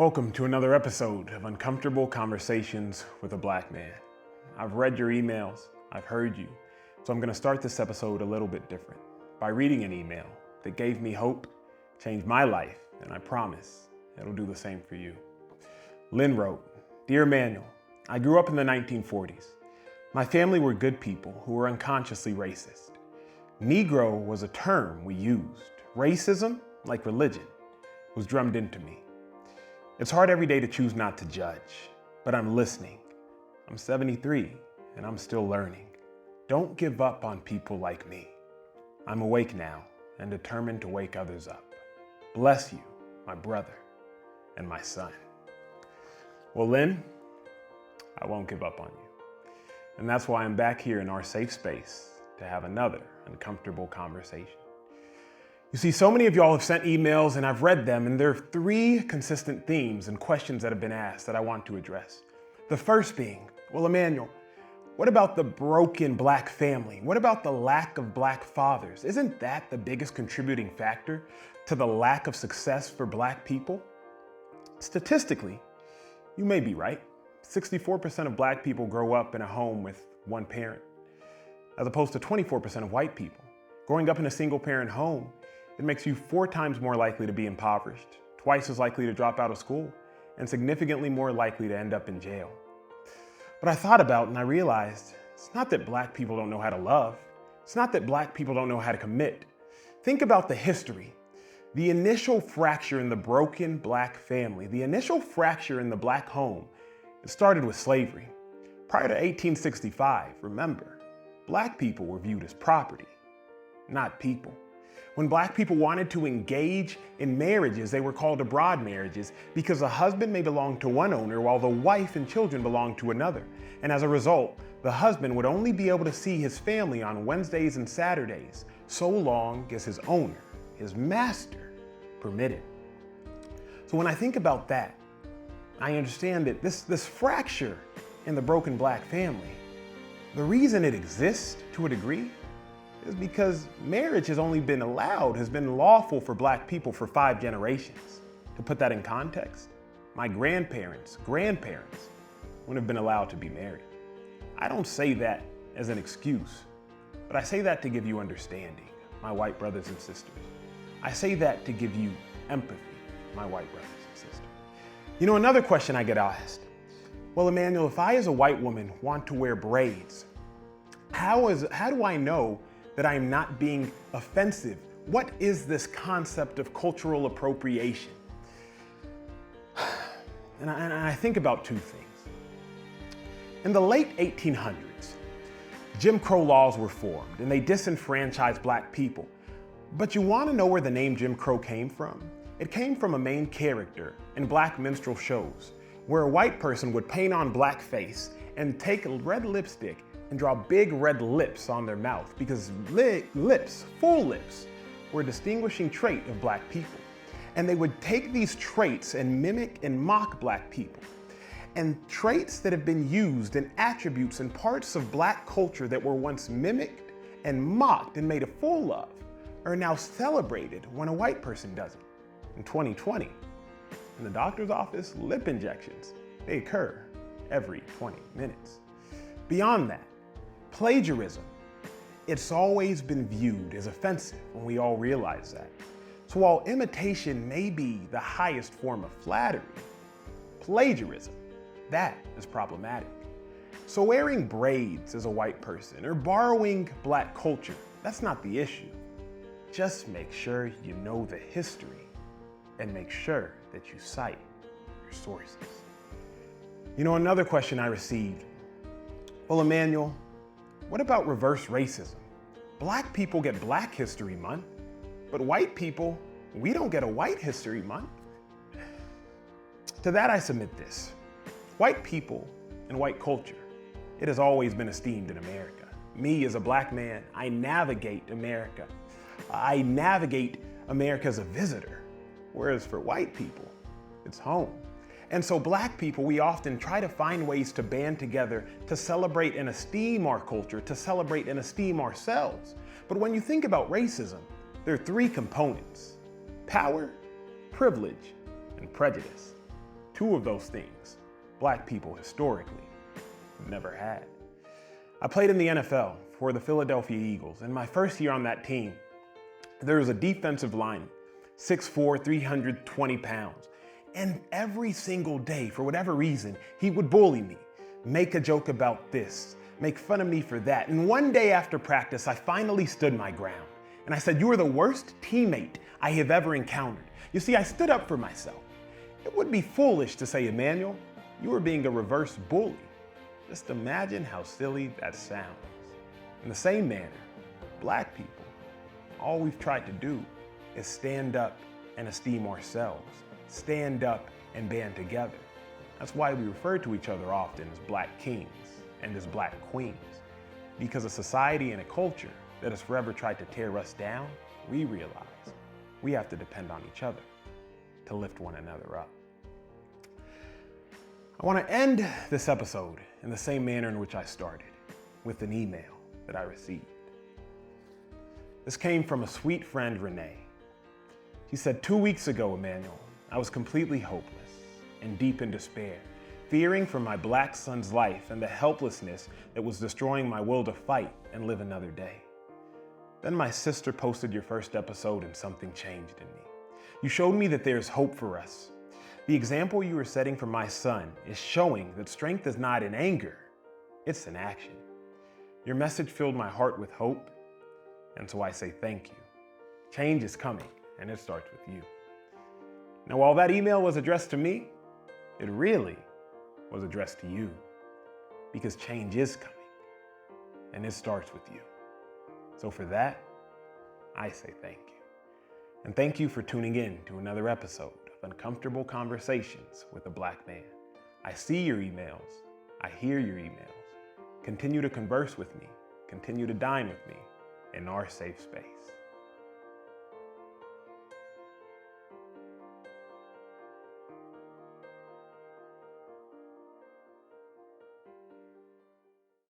Welcome to another episode of Uncomfortable Conversations with a Black Man. I've read your emails, I've heard you, so I'm going to start this episode a little bit different by reading an email that gave me hope, changed my life, and I promise it'll do the same for you. Lynn wrote, "Dear Emmanuel, I grew up in the 1940s. My family were good people who were unconsciously racist. Negro was a term we used. Racism, like religion, was drummed into me. It's hard every day to choose not to judge, but I'm listening. I'm 73 and I'm still learning. Don't give up on people like me. I'm awake now and determined to wake others up. Bless you, my brother and my son." Well, Lynn, I won't give up on you. And that's why I'm back here in our safe space to have another uncomfortable conversation. You see, so many of y'all have sent emails and I've read them, and there are three consistent themes and questions that have been asked that I want to address. The first being, well, Emmanuel, what about the broken Black family? What about the lack of Black fathers? Isn't that the biggest contributing factor to the lack of success for Black people? Statistically, you may be right. 64% of Black people grow up in a home with one parent, as opposed to 24% of white people. Growing up in a single-parent home, it makes you 4 times more likely to be impoverished, twice as likely to drop out of school, and significantly more likely to end up in jail. But I thought about and I realized it's not that Black people don't know how to love. It's not that Black people don't know how to commit. Think about the history. The initial fracture in the broken Black family, the initial fracture in the Black home, it started with slavery. Prior to 1865, remember, Black people were viewed as property, not people. When Black people wanted to engage in marriages, they were called abroad marriages because a husband may belong to one owner while the wife and children belonged to another. And as a result, the husband would only be able to see his family on Wednesdays and Saturdays, so long as his owner, his master, permitted. So when I think about that, I understand that this fracture in the broken Black family, the reason it exists to a degree is because marriage has been lawful for Black people for 5 generations. To put that in context, my grandparents wouldn't have been allowed to be married. I don't say that as an excuse, but I say that to give you understanding, my white brothers and sisters. I say that to give you empathy, my white brothers and sisters. You know, another question I get asked, well, Emmanuel, if I as a white woman want to wear braids, how do I know that I am not being offensive? What is this concept of cultural appropriation? And I think about 2 things. In the late 1800s, Jim Crow laws were formed and they disenfranchised Black people. But you want to know where the name Jim Crow came from? It came from a main character in Black minstrel shows, where a white person would paint on blackface and take red lipstick and draw big red lips on their mouth, because full lips, were a distinguishing trait of Black people. And they would take these traits and mimic and mock Black people. And traits that have been used and attributes and parts of Black culture that were once mimicked and mocked and made a fool of are now celebrated when a white person does it. In 2020, in the doctor's office, lip injections, they occur every 20 minutes. Beyond that, plagiarism, it's always been viewed as offensive when we all realize that. So while imitation may be the highest form of flattery, plagiarism, that is problematic. So wearing braids as a white person or borrowing Black culture, that's not the issue. Just make sure you know the history and make sure that you cite your sources. You know, another question I received, well, Emmanuel, what about reverse racism? Black people get Black History Month, but white people, we don't get a White History Month. To that I submit this. White people and white culture, it has always been esteemed in America. Me as a Black man, I navigate America. I navigate America as a visitor, whereas for white people, it's home. And so Black people, we often try to find ways to band together to celebrate and esteem our culture, to celebrate and esteem ourselves. But when you think about racism, there are 3 components: power, privilege, and prejudice. Two of those things, black people historically never had. I played in the NFL for the Philadelphia Eagles. In my first year on that team, there was a defensive lineman, 6'4", 320 pounds. And every single day, for whatever reason, he would bully me, make a joke about this, make fun of me for that. And one day after practice, I finally stood my ground. And I said, "You are the worst teammate I have ever encountered." You see, I stood up for myself. It would be foolish to say, "Emmanuel, you are being a reverse bully." Just imagine how silly that sounds. In the same manner, black people, all we've tried to do is stand up and esteem ourselves, stand up and band together. That's why we refer to each other often as black kings and as black queens. Because a society and a culture that has forever tried to tear us down, we realize we have to depend on each other to lift one another up. I want to end this episode in the same manner in which I started, with an email that I received. This came from a sweet friend, Renee. She said, 2 weeks ago, Emmanuel, I was completely hopeless and deep in despair, fearing for my black son's life and the helplessness that was destroying my will to fight and live another day. Then my sister posted your first episode and something changed in me. You showed me that there's hope for us. The example you are setting for my son is showing that strength is not in anger, it's in action. Your message filled my heart with hope, and so I say thank you. Change is coming, and it starts with you. Now, while that email was addressed to me, it really was addressed to you, because change is coming, and it starts with you. So for that, I say thank you. And thank you for tuning in to another episode of Uncomfortable Conversations with a Black Man. I see your emails. I hear your emails. Continue to converse with me. Continue to dine with me in our safe space.